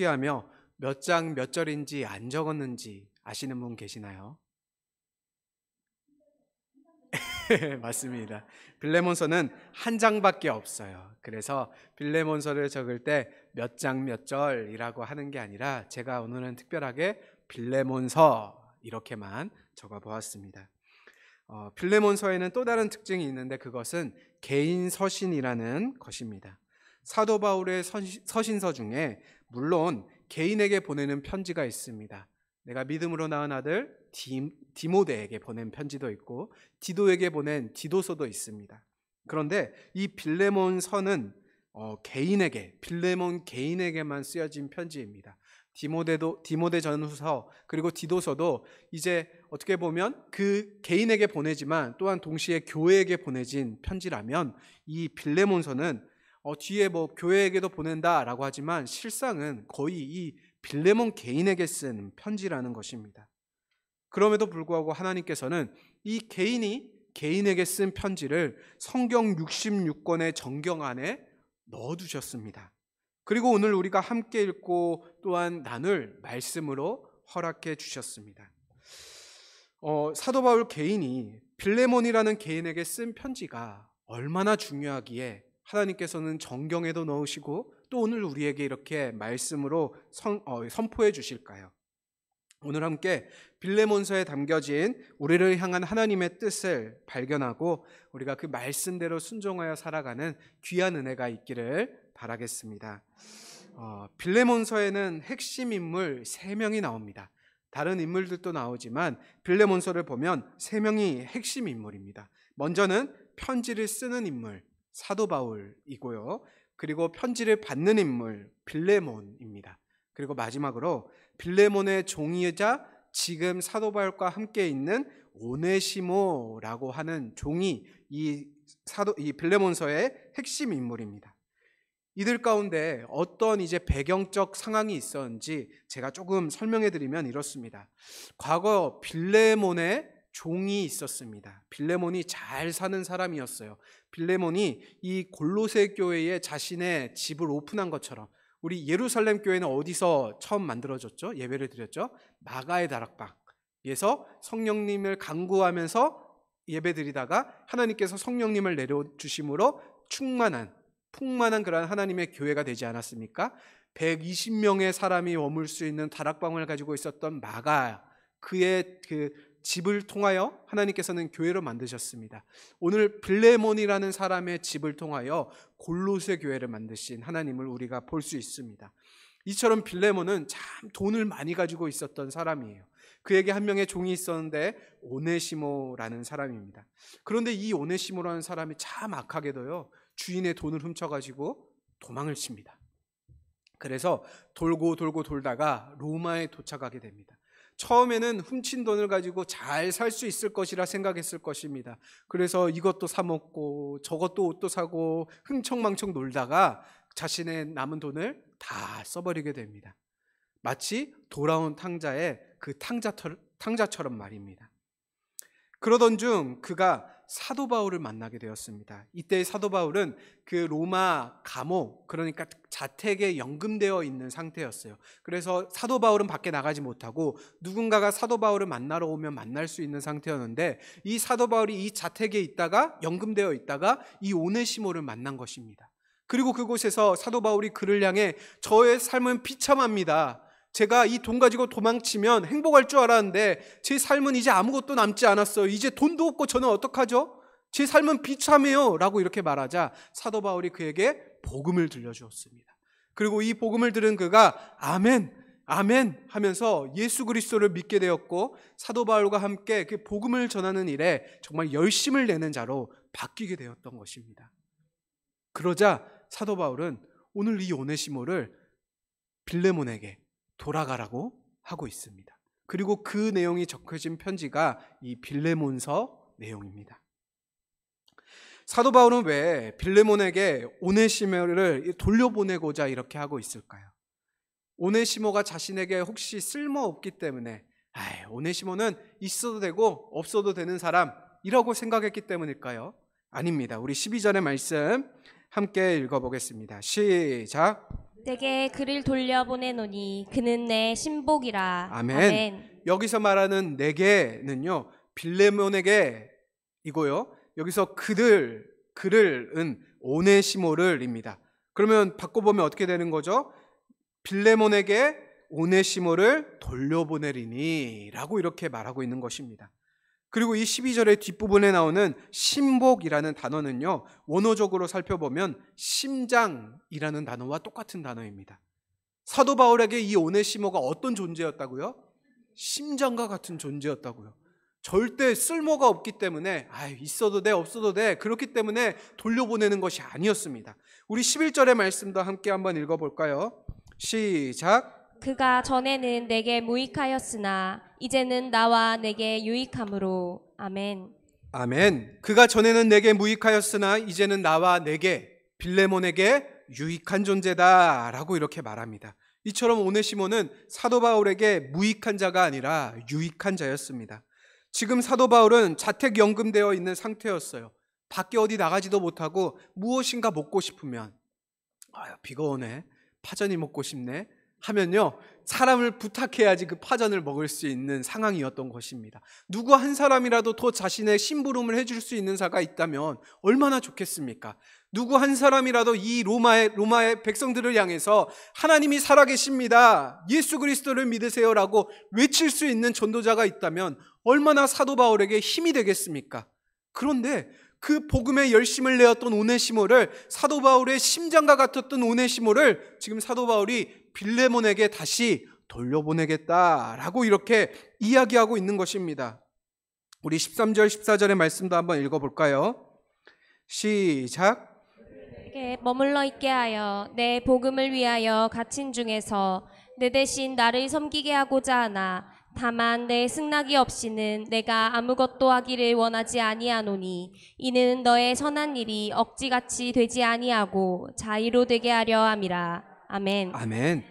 하며 몇 장 몇 절인지 안 적었는지 아시는 분 계시나요? 맞습니다. 빌레몬서는 한 장밖에 없어요. 그래서 빌레몬서를 적을 때 몇 장 몇 절이라고 하는 게 아니라 제가 오늘은 특별하게 빌레몬서 이렇게만 적어 보았습니다. 빌레몬서에는 또 다른 특징이 있는데 그것은 개인 서신이라는 것입니다. 사도 바울의 서신서 중에 물론 개인에게 보내는 편지가 있습니다. 내가 믿음으로 낳은 아들 디모데에게 보낸 편지도 있고 디도에게 보낸 디도서도 있습니다. 그런데 이 빌레몬서는 빌레몬 개인에게만 쓰여진 편지입니다. 디모데 전후서 그리고 디도서도 이제 어떻게 보면 그 개인에게 보내지만 또한 동시에 교회에게 보내진 편지라면 이 빌레몬서는 뒤에 뭐 교회에게도 보낸다라고 하지만 실상은 거의 이 빌레몬 개인에게 쓴 편지라는 것입니다. 그럼에도 불구하고 하나님께서는 이 개인이 개인에게 쓴 편지를 성경 66권의 정경 안에 넣어두셨습니다. 그리고 오늘 우리가 함께 읽고 또한 나눌 말씀으로 허락해 주셨습니다. 사도 바울 개인이 빌레몬이라는 개인에게 쓴 편지가 얼마나 중요하기에 하나님께서는 정경에도 넣으시고 또 오늘 우리에게 이렇게 말씀으로 선포해 주실까요? 오늘 함께 빌레몬서에 담겨진 우리를 향한 하나님의 뜻을 발견하고 우리가 그 말씀대로 순종하여 살아가는 귀한 은혜가 있기를 바라겠습니다. 빌레몬서에는 핵심 인물 3명이 나옵니다. 다른 인물들도 나오지만 빌레몬서를 보면 3명이 핵심 인물입니다. 먼저는 편지를 쓰는 인물 사도 바울이고요. 그리고 편지를 받는 인물 빌레몬입니다. 그리고 마지막으로 빌레몬의 종이자 지금 사도 바울과 함께 있는 오네시모라고 하는 종이 이 빌레몬서의 핵심 인물입니다. 이들 가운데 어떤 이제 배경적 상황이 있었는지 제가 조금 설명해 드리면 이렇습니다. 과거 빌레몬의 종이 있었습니다. 빌레몬이 잘 사는 사람이었어요. 빌레몬이 이 골로새 교회에 자신의 집을 오픈한 것처럼 우리 예루살렘 교회는 어디서 처음 만들어졌죠? 예배를 드렸죠? 마가의 다락방에서 성령님을 간구하면서 예배드리다가 하나님께서 성령님을 내려주심으로 풍만한 그런 하나님의 교회가 되지 않았습니까? 120명의 사람이 머물 수 있는 다락방을 가지고 있었던 마가 그의 그 집을 통하여 하나님께서는 교회로 만드셨습니다. 오늘 빌레몬이라는 사람의 집을 통하여 골로새 교회를 만드신 하나님을 우리가 볼 수 있습니다. 이처럼 빌레몬은 참 돈을 많이 가지고 있었던 사람이에요. 그에게 한 명의 종이 있었는데 오네시모라는 사람입니다. 그런데 이 오네시모라는 사람이 참 악하게도요 주인의 돈을 훔쳐가지고 도망을 칩니다. 그래서 돌고 돌다가 로마에 도착하게 됩니다. 처음에는 훔친 돈을 가지고 잘 살 수 있을 것이라 생각했을 것입니다. 그래서 이것도 사 먹고 저것도 옷도 사고 흥청망청 놀다가 자신의 남은 돈을 다 써버리게 됩니다. 마치 돌아온 탕자의 그 탕자처럼 말입니다. 그러던 중 그가 사도 바울을 만나게 되었습니다. 이때 사도 바울은 그 로마 감옥, 그러니까 자택에 연금되어 있는 상태였어요. 그래서 사도 바울은 밖에 나가지 못하고 누군가가 사도 바울을 만나러 오면 만날 수 있는 상태였는데 이 사도 바울이 이 자택에 있다가 연금되어 있다가 이 오네시모를 만난 것입니다. 그리고 그곳에서 사도 바울이 그를 향해 저의 삶은 비참합니다. 제가 이 돈 가지고 도망치면 행복할 줄 알았는데 제 삶은 이제 아무것도 남지 않았어요. 이제 돈도 없고 저는 어떡하죠? 제 삶은 비참해요 라고 이렇게 말하자 사도 바울이 그에게 복음을 들려주었습니다. 그리고 이 복음을 들은 그가 아멘 하면서 예수 그리스도를 믿게 되었고 사도 바울과 함께 그 복음을 전하는 일에 정말 열심을 내는 자로 바뀌게 되었던 것입니다. 그러자 사도 바울은 오늘 이 오네시모를 빌레몬에게 돌아가라고 하고 있습니다. 그리고 그 내용이 적혀진 편지가 이 빌레몬서 내용입니다. 사도 바울은 왜 빌레몬에게 오네시모를 돌려보내고자 이렇게 하고 있을까요? 오네시모가 자신에게 혹시 쓸모없기 때문에 오네시모는 있어도 되고 없어도 되는 사람이라고 생각했기 때문일까요? 아닙니다. 우리 12절의 말씀 함께 읽어보겠습니다. 시작. 내게 그를 돌려보내노니 그는 내 신복이라. 아멘. 아멘. 여기서 말하는 내게는요, 빌레몬에게 이고요. 여기서 그를은 오네시모를입니다. 그러면 바꿔보면 어떻게 되는 거죠? 빌레몬에게 오네시모를 돌려보내리니 라고 이렇게 말하고 있는 것입니다. 그리고 이 12절의 뒷부분에 나오는 신복이라는 단어는요, 원어적으로 살펴보면 심장이라는 단어와 똑같은 단어입니다. 사도 바울에게 이 오네시모가 어떤 존재였다고요? 심장과 같은 존재였다고요. 절대 쓸모가 없기 때문에 있어도 돼 없어도 돼 그렇기 때문에 돌려보내는 것이 아니었습니다. 우리 11절의 말씀도 함께 한번 읽어볼까요? 시작. 그가 전에는 내게 무익하였으나 이제는 나와 내게 유익함으로. 아멘. 아멘. 그가 전에는 내게 무익하였으나 이제는 나와 내게, 빌레몬에게 유익한 존재다 라고 이렇게 말합니다. 이처럼 오네시모는 사도 바울에게 무익한 자가 아니라 유익한 자였습니다. 지금 사도 바울은 자택연금되어 있는 상태였어요. 밖에 어디 나가지도 못하고 무엇인가 먹고 싶으면 비가 오네, 파전이 먹고 싶네 하면요, 사람을 부탁해야지 그 파전을 먹을 수 있는 상황이었던 것입니다. 누구 한 사람이라도 더 자신의 심부름을 해줄 수 있는 자가 있다면 얼마나 좋겠습니까? 누구 한 사람이라도 이 로마의 백성들을 향해서 하나님이 살아계십니다, 예수 그리스도를 믿으세요라고 외칠 수 있는 전도자가 있다면 얼마나 사도 바울에게 힘이 되겠습니까? 그런데 그 복음에 열심을 내었던 오네시모를, 사도 바울의 심장과 같았던 오네시모를 지금 사도 바울이 빌레몬에게 다시 돌려보내겠다라고 이렇게 이야기하고 있는 것입니다. 우리 13절 14절의 말씀도 한번 읽어볼까요? 시작. 내게 머물러 있게 하여 내 복음을 위하여 갇힌 중에서 내 대신 나를 섬기게 하고자 하나 다만 내 승낙이 없이는 내가 아무것도 하기를 원하지 아니하노니 이는 너의 선한 일이 억지같이 되지 아니하고 자의로 되게 하려 함이라. 아멘. 아멘.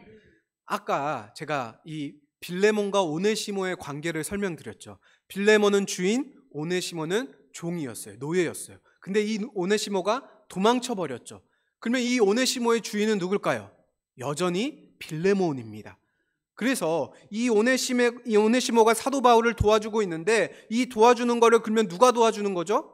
아까 제가 이 빌레몬과 오네시모의 관계를 설명드렸죠. 빌레몬은 주인, 오네시모는 종이었어요. 노예였어요. 근데 이 오네시모가 도망쳐 버렸죠. 그러면 이 오네시모의 주인은 누굴까요? 여전히 빌레몬입니다. 그래서 이 오네시모가 사도 바울을 도와주고 있는데 이 도와주는 거를 그러면 누가 도와주는 거죠?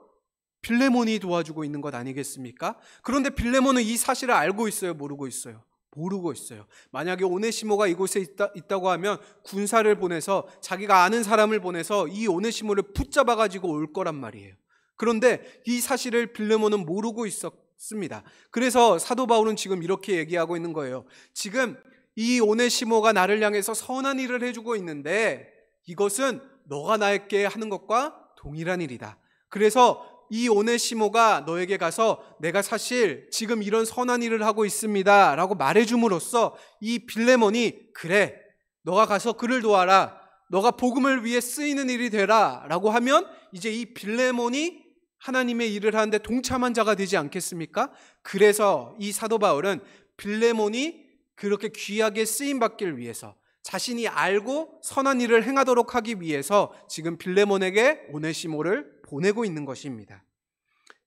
빌레몬이 도와주고 있는 것 아니겠습니까? 그런데 빌레몬은 이 사실을 알고 있어요? 모르고 있어요? 모르고 있어요. 만약에 오네시모가 이곳에 있다고 하면 군사를 보내서, 자기가 아는 사람을 보내서 이 오네시모를 붙잡아 가지고 올 거란 말이에요. 그런데 이 사실을 빌레몬은 모르고 있었습니다. 그래서 사도 바울은 지금 이렇게 얘기하고 있는 거예요. 지금 이 오네시모가 나를 향해서 선한 일을 해주고 있는데 이것은 너가 나에게 하는 것과 동일한 일이다. 그래서 이 오네시모가 너에게 가서 내가 사실 지금 이런 선한 일을 하고 있습니다 라고 말해줌으로써 이 빌레몬이, 그래 너가 가서 그를 도와라, 너가 복음을 위해 쓰이는 일이 되라 라고 하면 이제 이 빌레몬이 하나님의 일을 하는데 동참한 자가 되지 않겠습니까? 그래서 이 사도 바울은 빌레몬이 그렇게 귀하게 쓰임받기를 위해서, 자신이 알고 선한 일을 행하도록 하기 위해서 지금 빌레몬에게 오네시모를 보내고 있는 것입니다.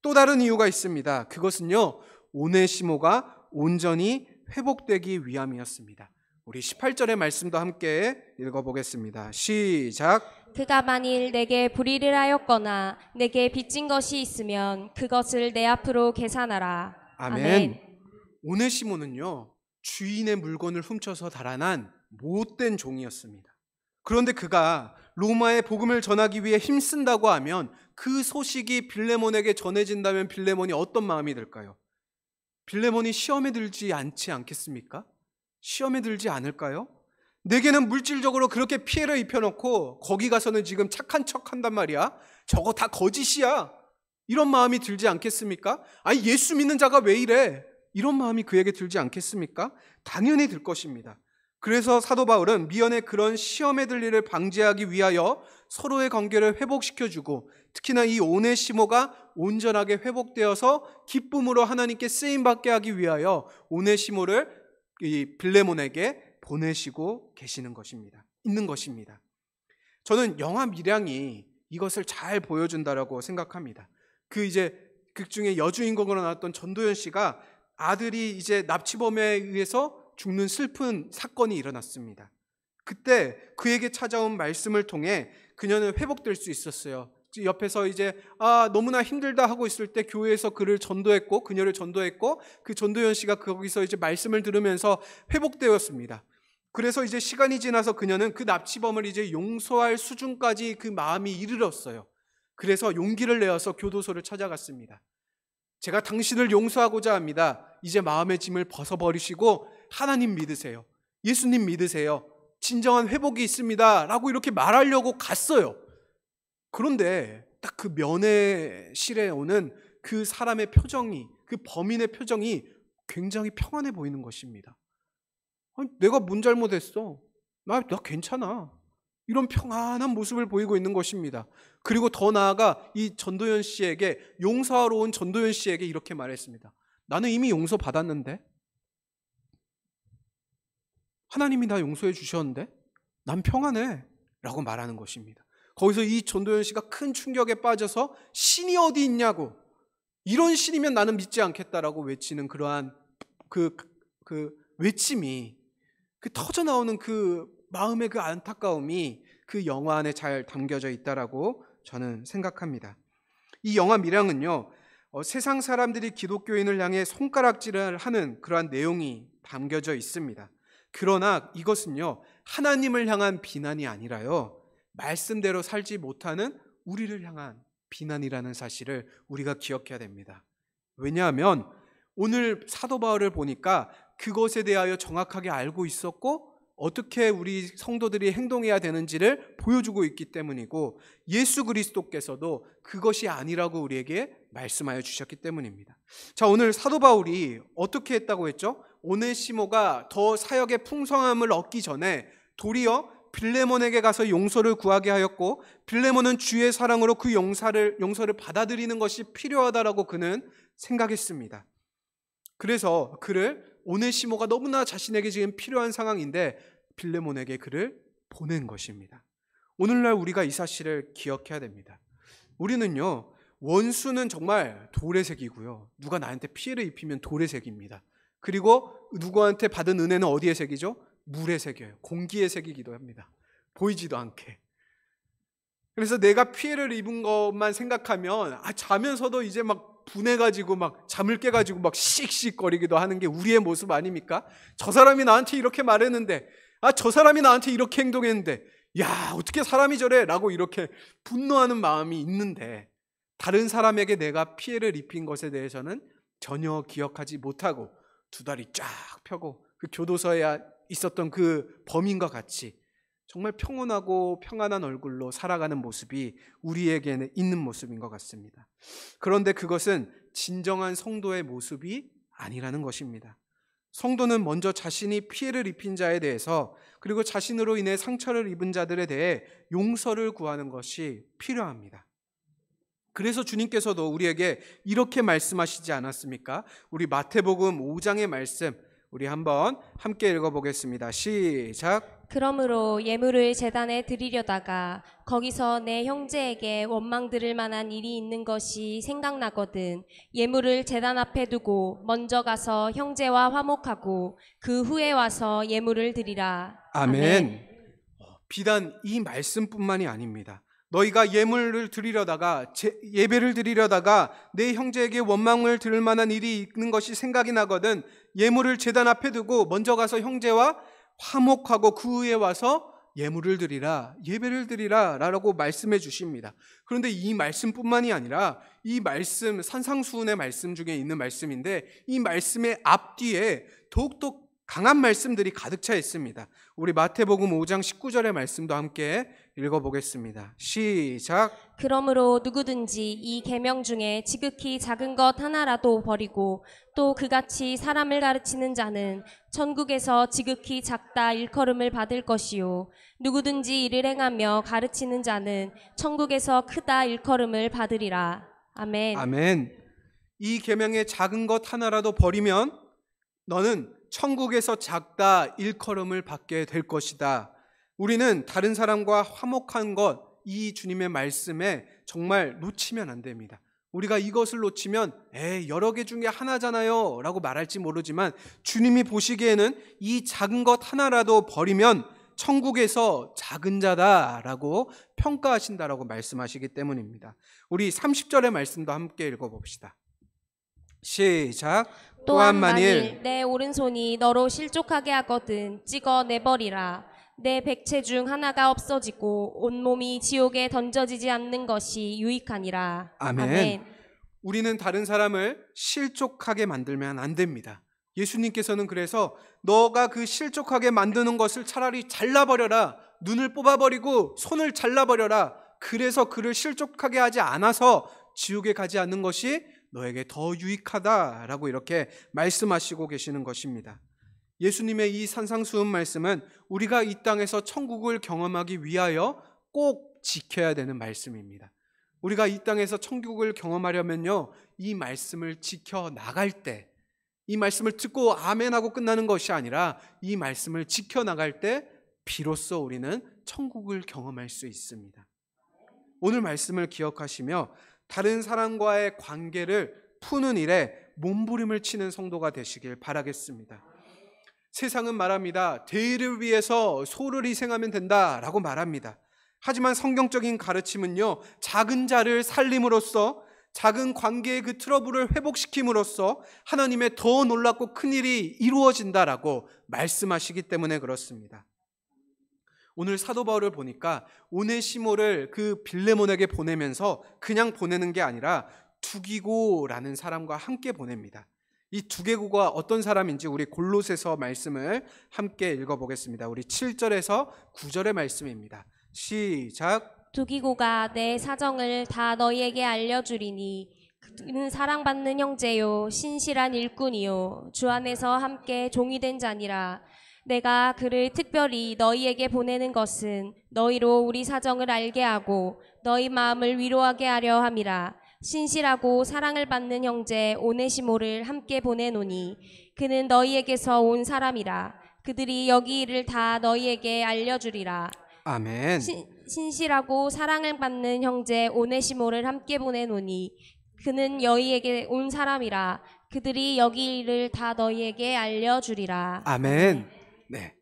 또 다른 이유가 있습니다. 그것은요, 오네시모가 온전히 회복되기 위함이었습니다. 우리 18절의 말씀도 함께 읽어보겠습니다. 시작. 그가 만일 내게 불의를 하였거나 내게 빚진 것이 있으면 그것을 내 앞으로 계산하라. 아멘. 오네시모는요, 주인의 물건을 훔쳐서 달아난 못된 종이었습니다. 그런데 그가 로마에 복음을 전하기 위해 힘쓴다고 하면 그 소식이 빌레몬에게 전해진다면 빌레몬이 어떤 마음이 들까요? 빌레몬이 시험에 들지 않지 않겠습니까? 시험에 들지 않을까요? 내게는 물질적으로 그렇게 피해를 입혀놓고 거기 가서는 지금 착한 척 한단 말이야. 저거 다 거짓이야. 이런 마음이 들지 않겠습니까? 아니, 예수 믿는 자가 왜 이래? 이런 마음이 그에게 들지 않겠습니까? 당연히 들 것입니다. 그래서 사도 바울은 미연에 그런 시험에 들 일을 방지하기 위하여 서로의 관계를 회복시켜주고, 특히나 이 오네시모가 온전하게 회복되어서 기쁨으로 하나님께 쓰임받게 하기 위하여 오네시모를 이 빌레몬에게 보내시고 계시는 것입니다. 있는 것입니다. 저는 영화 밀양이 이것을 잘 보여준다라고 생각합니다. 그 이제 극 중에 여주인공으로 나왔던 전도연 씨가 아들이 이제 납치범에 의해서 죽는 슬픈 사건이 일어났습니다. 그때 그에게 찾아온 말씀을 통해 그녀는 회복될 수 있었어요. 옆에서 이제 너무나 힘들다 하고 있을 때 교회에서 그녀를 전도했고 그 전도연 씨가 거기서 이제 말씀을 들으면서 회복되었습니다. 그래서 이제 시간이 지나서 그녀는 그 납치범을 이제 용서할 수준까지 그 마음이 이르렀어요. 그래서 용기를 내어서 교도소를 찾아갔습니다. 제가 당신을 용서하고자 합니다. 이제 마음의 짐을 벗어버리시고 하나님 믿으세요. 예수님 믿으세요. 진정한 회복이 있습니다. 라고 이렇게 말하려고 갔어요. 그런데 딱 그 면회실에 오는 그 사람의 표정이, 그 범인의 표정이 굉장히 평안해 보이는 것입니다. 아니, 내가 뭔 잘못했어? 나 괜찮아. 이런 평안한 모습을 보이고 있는 것입니다. 그리고 더 나아가 이 전도연 씨에게, 용서하러 온 전도연 씨에게 이렇게 말했습니다. 나는 이미 용서받았는데? 하나님이 나 용서해 주셨는데? 난 평안해. 라고 말하는 것입니다. 거기서 이 전도연 씨가 큰 충격에 빠져서 신이 어디 있냐고, 이런 신이면 나는 믿지 않겠다라고 외치는 그러한 그 외침이, 그 터져 나오는 그 마음의 그 안타까움이 그 영화 안에 잘 담겨져 있다라고 저는 생각합니다. 이 영화 밀양은요, 세상 사람들이 기독교인을 향해 손가락질을 하는 그러한 내용이 담겨져 있습니다. 그러나 이것은요, 하나님을 향한 비난이 아니라요, 말씀대로 살지 못하는 우리를 향한 비난이라는 사실을 우리가 기억해야 됩니다. 왜냐하면 오늘 사도 바울을 보니까 그것에 대하여 정확하게 알고 있었고 어떻게 우리 성도들이 행동해야 되는지를 보여주고 있기 때문이고, 예수 그리스도께서도 그것이 아니라고 우리에게 말씀하여 주셨기 때문입니다. 자, 오늘 사도 바울이 어떻게 했다고 했죠? 오네시모가 더 사역의 풍성함을 얻기 전에 도리어 빌레몬에게 가서 용서를 구하게 하였고, 빌레몬은 주의 사랑으로 그 용서를 받아들이는 것이 필요하다라고 그는 생각했습니다. 그래서 그를, 오네시모가 너무나 자신에게 지금 필요한 상황인데 빌레몬에게 그를 보낸 것입니다. 오늘날 우리가 이 사실을 기억해야 됩니다. 우리는요, 원수는 정말 돌의 색이고요, 누가 나한테 피해를 입히면 돌의 색입니다. 그리고 누구한테 받은 은혜는 어디의 색이죠? 물의 색이에요. 공기의 색이기도 합니다. 보이지도 않게. 그래서 내가 피해를 입은 것만 생각하면 자면서도 이제 막 분해가지고 막 잠을 깨가지고 막 씩씩거리기도 하는 게 우리의 모습 아닙니까? 저 사람이 나한테 이렇게 말했는데, 저 사람이 나한테 이렇게 행동했는데, 야, 어떻게 사람이 저래? 라고 이렇게 분노하는 마음이 있는데, 다른 사람에게 내가 피해를 입힌 것에 대해서는 전혀 기억하지 못하고 두 다리 쫙 펴고 그 교도소에 있었던 그 범인과 같이 정말 평온하고 평안한 얼굴로 살아가는 모습이 우리에게는 있는 모습인 것 같습니다. 그런데 그것은 진정한 성도의 모습이 아니라는 것입니다. 성도는 먼저 자신이 피해를 입힌 자에 대해서, 그리고 자신으로 인해 상처를 입은 자들에 대해 용서를 구하는 것이 필요합니다. 그래서 주님께서도 우리에게 이렇게 말씀하시지 않았습니까? 우리 마태복음 5장의 말씀, 우리 한번 함께 읽어보겠습니다. 시작. 그러므로 예물을 제단에 드리려다가 거기서 내 형제에게 원망 들을 만한 일이 있는 것이 생각나거든 예물을 제단 앞에 두고 먼저 가서 형제와 화목하고 그 후에 와서 예물을 드리라. 아멘. 비단 이 말씀뿐만이 아닙니다. 너희가 예배를 드리려다가 내 형제에게 원망을 들을 만한 일이 있는 것이 생각이 나거든 예물을 제단 앞에 두고 먼저 가서 형제와 화목하고 그 후에 와서 예물을 드리라, 예배를 드리라 라고 말씀해 주십니다. 그런데 이 말씀뿐만이 아니라 이 말씀, 산상수훈의 말씀 중에 있는 말씀인데 이 말씀의 앞뒤에 더욱더 강한 말씀들이 가득 차 있습니다. 우리 마태복음 5장 19절의 말씀도 함께 읽어보겠습니다. 시작. 그러므로 누구든지 이 계명 중에 지극히 작은 것 하나라도 버리고 또 그같이 사람을 가르치는 자는 천국에서 지극히 작다 일컬음을 받을 것이요 누구든지 이를 행하며 가르치는 자는 천국에서 크다 일컬음을 받으리라. 아멘. 아멘. 이 계명의 작은 것 하나라도 버리면 너는 천국에서 작다 일컬음을 받게 될 것이다. 우리는 다른 사람과 화목한 것, 이 주님의 말씀에 정말 놓치면 안 됩니다. 우리가 이것을 놓치면 여러 개 중에 하나잖아요 라고 말할지 모르지만, 주님이 보시기에는 이 작은 것 하나라도 버리면 천국에서 작은 자다라고 평가하신다라고 말씀하시기 때문입니다. 우리 30절의 말씀도 함께 읽어봅시다. 시작. 또한 만일 내 오른손이 너로 실족하게 하거든 찍어 내버리라. 내 백체 중 하나가 없어지고 온몸이 지옥에 던져지지 않는 것이 유익하니라. 아멘. 우리는 다른 사람을 실족하게 만들면 안 됩니다. 예수님께서는 그래서 너가 그 실족하게 만드는 것을 차라리 잘라버려라. 눈을 뽑아버리고 손을 잘라버려라. 그래서 그를 실족하게 하지 않아서 지옥에 가지 않는 것이 너에게 더 유익하다라고 이렇게 말씀하시고 계시는 것입니다. 예수님의 이 산상수훈 말씀은 우리가 이 땅에서 천국을 경험하기 위하여 꼭 지켜야 되는 말씀입니다. 우리가 이 땅에서 천국을 경험하려면요, 이 말씀을 지켜 나갈 때, 이 말씀을 듣고 아멘하고 끝나는 것이 아니라 이 말씀을 지켜 나갈 때 비로소 우리는 천국을 경험할 수 있습니다. 오늘 말씀을 기억하시며 다른 사람과의 관계를 푸는 일에 몸부림을 치는 성도가 되시길 바라겠습니다. 세상은 말합니다. 대의를 위해서 소를 희생하면 된다라고 말합니다. 하지만 성경적인 가르침은요, 작은 자를 살림으로써, 작은 관계의 그 트러블을 회복시킴으로써 하나님의 더 놀랍고 큰 일이 이루어진다라고 말씀하시기 때문에 그렇습니다. 오늘 사도 바울을 보니까 오네시모를 그 빌레몬에게 보내면서 그냥 보내는 게 아니라 두기고라는 사람과 함께 보냅니다. 이 두기고가 어떤 사람인지 우리 골로새서 말씀을 함께 읽어보겠습니다. 우리 7절에서 9절의 말씀입니다. 시작. 두기고가 내 사정을 다 너희에게 알려주리니 그는 사랑받는 형제요 신실한 일꾼이요 주 안에서 함께 종이 된 자니라. 내가 그를 특별히 너희에게 보내는 것은 너희로 우리 사정을 알게 하고 너희 마음을 위로하게 하려 함이라. 신실하고 사랑을 받는 형제 오네시모를 함께 보내노니 그는 너희에게서 온 사람이라. 그들이 여기 일을 다 너희에게 알려주리라. 아멘. 신실하고 사랑을 받는 형제 오네시모를 함께 보내노니 그는 너희에게 온 사람이라. 그들이 여기 일을 다 너희에게 알려주리라. 아멘. 네.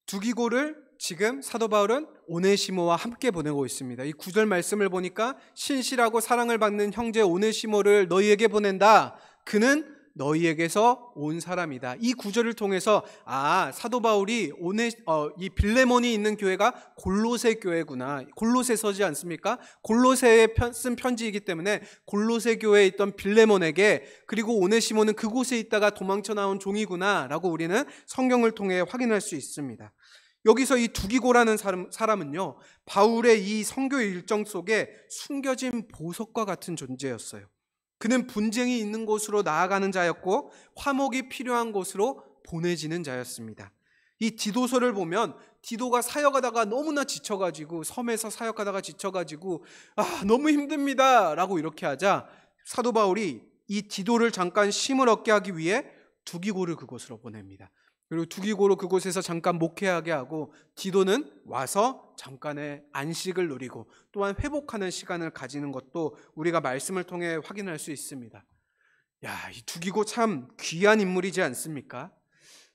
두기고를 지금 사도 바울은 오네시모와 함께 보내고 있습니다. 이 9절 말씀을 보니까 신실하고 사랑을 받는 형제 오네시모를 너희에게 보낸다. 그는 너희에게서 온 사람이다. 이 구절을 통해서 사도 바울이 이 빌레몬이 있는 교회가 골로새 교회구나. 골로새서지 않습니까? 골로새에 쓴 편지이기 때문에 골로새 교회에 있던 빌레몬에게, 그리고 오네시모는 그곳에 있다가 도망쳐 나온 종이구나 라고 우리는 성경을 통해 확인할 수 있습니다. 여기서 이 두기고라는 사람은요, 바울의 이 선교 일정 속에 숨겨진 보석과 같은 존재였어요. 그는 분쟁이 있는 곳으로 나아가는 자였고 화목이 필요한 곳으로 보내지는 자였습니다. 이 디도서를 보면 디도가 사역하다가 너무나 지쳐가지고, 섬에서 사역하다가 지쳐가지고 너무 힘듭니다 라고 이렇게 하자 사도 바울이 이 디도를 잠깐 쉼을 얻게 하기 위해 두기고를 그곳으로 보냅니다. 그리고 두기고로 그곳에서 잠깐 목회하게 하고 디도는 와서 잠깐의 안식을 누리고 또한 회복하는 시간을 가지는 것도 우리가 말씀을 통해 확인할 수 있습니다. 이 두기고 참 귀한 인물이지 않습니까?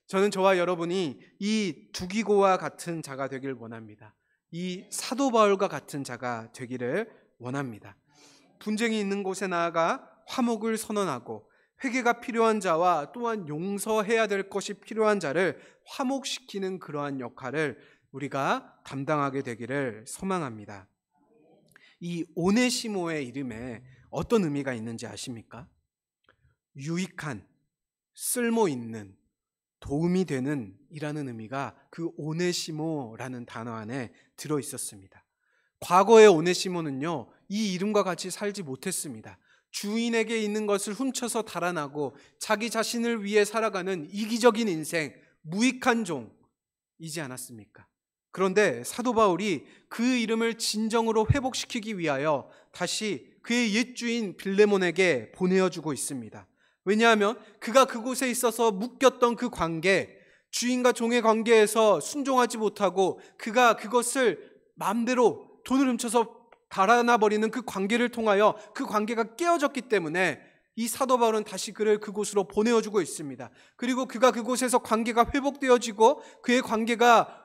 저는 저와 여러분이 이 두기고와 같은 자가 되길 원합니다. 이 사도 바울과 같은 자가 되기를 원합니다. 분쟁이 있는 곳에 나아가 화목을 선언하고 회개가 필요한 자와 또한 용서해야 될 것이 필요한 자를 화목시키는 그러한 역할을 우리가 담당하게 되기를 소망합니다. 이 오네시모의 이름에 어떤 의미가 있는지 아십니까? 유익한, 쓸모 있는, 도움이 되는 이라는 의미가 그 오네시모라는 단어 안에 들어 있었습니다. 과거의 오네시모는요, 이 이름과 같이 살지 못했습니다. 주인에게 있는 것을 훔쳐서 달아나고 자기 자신을 위해 살아가는 이기적인 인생, 무익한 종이지 않았습니까? 그런데 사도 바울이 그 이름을 진정으로 회복시키기 위하여 다시 그의 옛 주인 빌레몬에게 보내어주고 있습니다. 왜냐하면 그가 그곳에 있어서 묶였던 그 관계, 주인과 종의 관계에서 순종하지 못하고 그가 그것을 마음대로 돈을 훔쳐서 달아나버리는 그 관계를 통하여 그 관계가 깨어졌기 때문에 이 사도 바울은 다시 그를 그곳으로 보내어주고 있습니다. 그리고 그가 그곳에서 관계가 회복되어지고 그의 관계가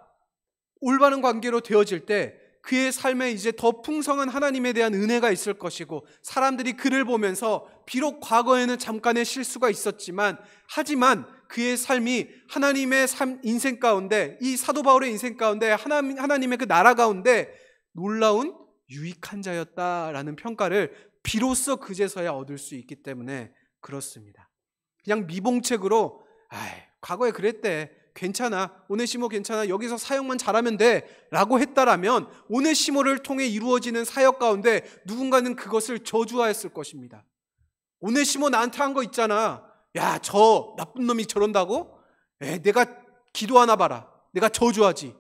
올바른 관계로 되어질 때 그의 삶에 이제 더 풍성한 하나님에 대한 은혜가 있을 것이고, 사람들이 그를 보면서 비록 과거에는 잠깐의 실수가 있었지만 하지만 그의 삶이 하나님의 인생 가운데, 이 사도 바울의 인생 가운데 하나님의 그 나라 가운데 놀라운 유익한 자였다라는 평가를 비로소 그제서야 얻을 수 있기 때문에 그렇습니다. 그냥 미봉책으로 과거에 그랬대, 괜찮아, 오네시모 괜찮아, 여기서 사역만 잘하면 돼 라고 했다라면 오네시모를 통해 이루어지는 사역 가운데 누군가는 그것을 저주하였을 것입니다. 오네시모 나한테 한 거 있잖아, 야, 저 나쁜 놈이 저런다고? 내가 기도하나 봐라, 내가 저주하지,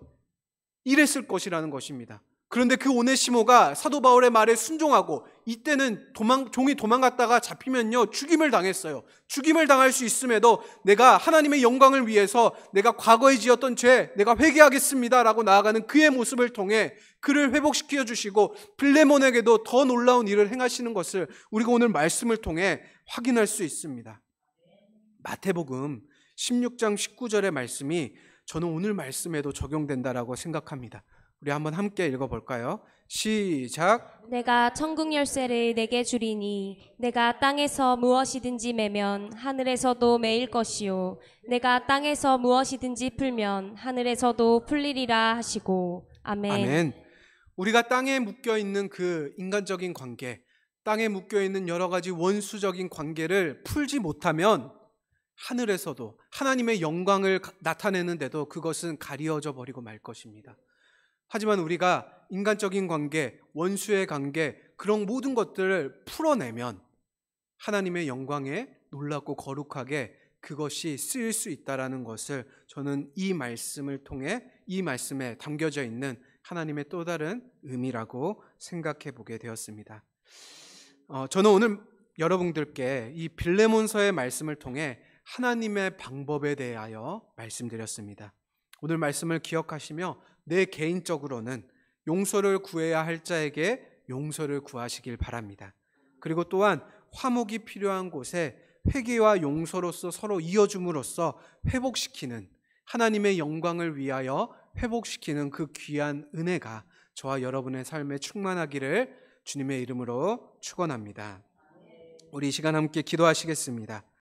이랬을 것이라는 것입니다. 그런데 그 오네시모가 사도 바울의 말에 순종하고, 이때는 종이 도망갔다가 잡히면요 죽임을 당했어요. 죽임을 당할 수 있음에도 내가 하나님의 영광을 위해서 내가 과거에 지었던 죄 내가 회개하겠습니다 라고 나아가는 그의 모습을 통해 그를 회복시켜 주시고 빌레몬에게도 더 놀라운 일을 행하시는 것을 우리가 오늘 말씀을 통해 확인할 수 있습니다. 마태복음 16장 19절의 말씀이 저는 오늘 말씀에도 적용된다라고 생각합니다. 우리 한번 함께 읽어볼까요? 시작. 내가 천국 열쇠를 내게 주리니 내가 땅에서 무엇이든지 매면 하늘에서도 매일 것이요 내가 땅에서 무엇이든지 풀면 하늘에서도 풀리리라 하시고. 아멘. 아멘. 우리가 땅에 묶여있는 그 인간적인 관계, 땅에 묶여있는 여러 가지 원수적인 관계를 풀지 못하면 하늘에서도 하나님의 영광을 나타내는데도 그것은 가리워져 버리고 말 것입니다. 하지만 우리가 인간적인 관계, 원수의 관계, 그런 모든 것들을 풀어내면 하나님의 영광에 놀랍고 거룩하게 그것이 쓰일 수 있다는 것을 저는 이 말씀을 통해, 이 말씀에 담겨져 있는 하나님의 또 다른 의미라고 생각해 보게 되었습니다. 저는 오늘 여러분들께 이 빌레몬서의 말씀을 통해 하나님의 방법에 대하여 말씀드렸습니다. 오늘 말씀을 기억하시며 내 개인적으로는 용서를 구해야 할 자에게 용서를 구하시길 바랍니다. 그리고 또한 화목이 필요한 곳에 회개와 용서로서 서로 이어줌으로써 회복시키는, 하나님의 영광을 위하여 회복시키는 그 귀한 은혜가 저와 여러분의 삶에 충만하기를 주님의 이름으로 축원합니다. 우리 이 시간 함께 기도하시겠습니다.